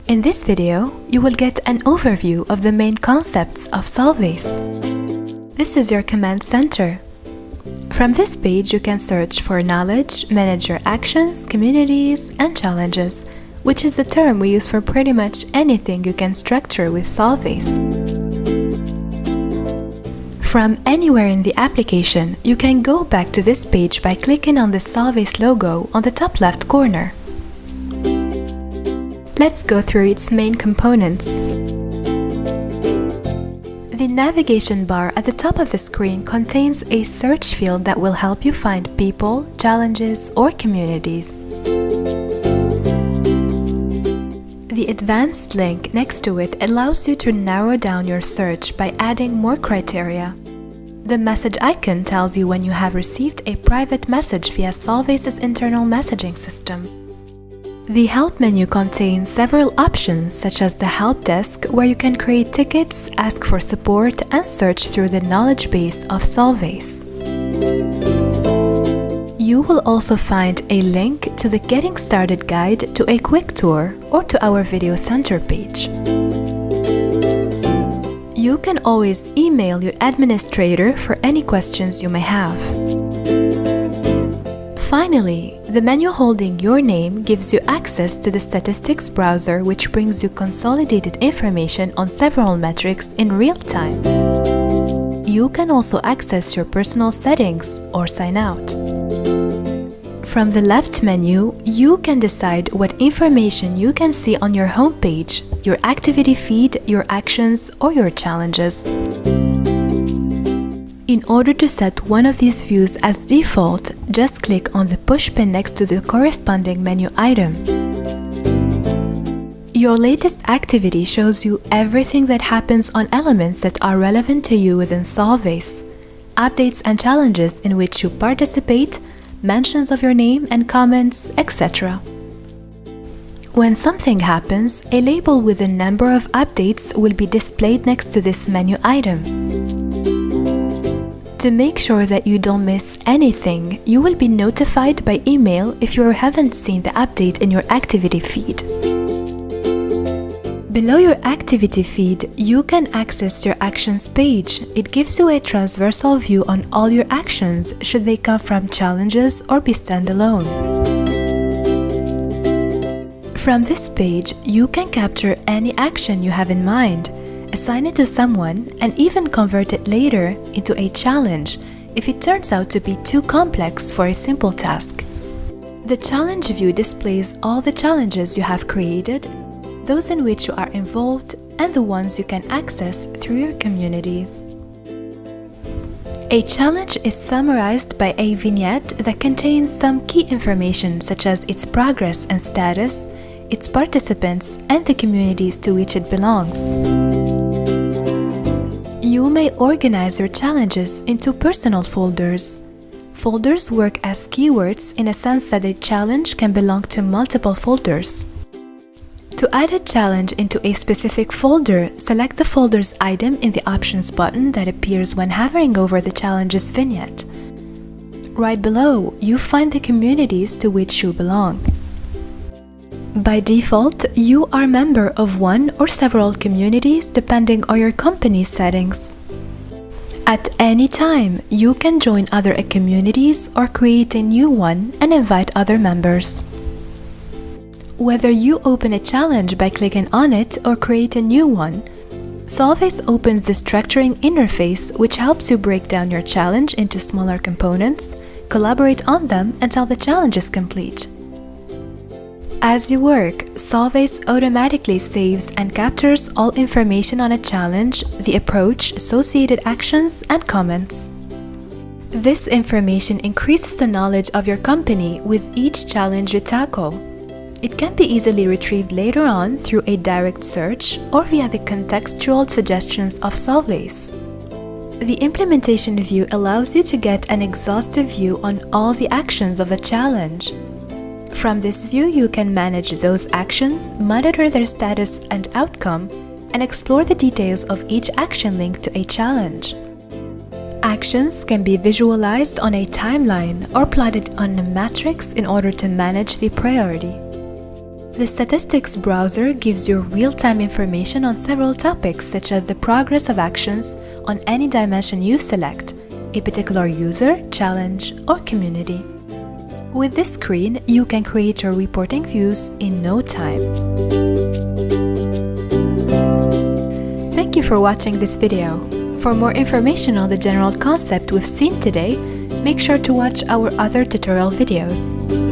In this video, you will get an overview of the main concepts of Solvace. This is your command center. From this page, you can search for knowledge, manage your actions, communities, and challenges, which is the term we use for pretty much anything you can structure with Solvace. From anywhere in the application, you can go back to this page by clicking on the Solvace logo on the top left corner. Let's go through its main components. The navigation bar at the top of the screen contains a search field that will help you find people, challenges, or communities. The advanced link next to it allows you to narrow down your search by adding more criteria. The message icon tells you when you have received a private message via Solvace's internal messaging system. The Help menu contains several options such as the Help desk, where you can create tickets, ask for support, and search through the knowledge base of Solvace. You will also find a link to the Getting Started guide, to a quick tour, or to our Video Center page. You can always email your administrator for any questions you may have. Finally, the menu holding your name gives you access to the statistics browser, which brings you consolidated information on several metrics in real time. You can also access your personal settings or sign out. From the left menu, you can decide what information you can see on your homepage, your activity feed, your actions, or your challenges. In order to set one of these views as default, just click on the push pin next to the corresponding menu item. Your latest activity shows you everything that happens on elements that are relevant to you within Solvace, updates and challenges in which you participate, mentions of your name and comments, etc. When something happens, a label with a number of updates will be displayed next to this menu item. To make sure that you don't miss anything, you will be notified by email if you haven't seen the update in your activity feed. Below your activity feed, you can access your actions page. It gives you a transversal view on all your actions, should they come from challenges or be standalone. From this page, you can capture any action you have in mind, assign it to someone, and even convert it later into a challenge if it turns out to be too complex for a simple task. The challenge view displays all the challenges you have created, those in which you are involved, and the ones you can access through your communities. A challenge is summarized by a vignette that contains some key information such as its progress and status, its participants, and the communities to which it belongs. You may organize your challenges into personal folders. Folders work as keywords in a sense that a challenge can belong to multiple folders. To add a challenge into a specific folder, select the folder's item in the Options button that appears when hovering over the challenge's vignette. Right below, you find the communities to which you belong. By default, you are a member of one or several communities depending on your company's settings. At any time, you can join other communities or create a new one and invite other members. Whether you open a challenge by clicking on it or create a new one, Solvace opens the structuring interface, which helps you break down your challenge into smaller components, collaborate on them until the challenge is complete. As you work, Solvace automatically saves and captures all information on a challenge, the approach, associated actions, and comments. This information increases the knowledge of your company with each challenge you tackle. It can be easily retrieved later on through a direct search or via the contextual suggestions of Solvace. The implementation view allows you to get an exhaustive view on all the actions of a challenge. From this view, you can manage those actions, monitor their status and outcome, and explore the details of each action linked to a challenge. Actions can be visualized on a timeline or plotted on a matrix in order to manage the priority. The Statistics browser gives you real-time information on several topics such as the progress of actions on any dimension you select, a particular user, challenge, or community. With this screen, you can create your reporting views in no time. Thank you for watching this video. For more information on the general concept we've seen today, make sure to watch our other tutorial videos.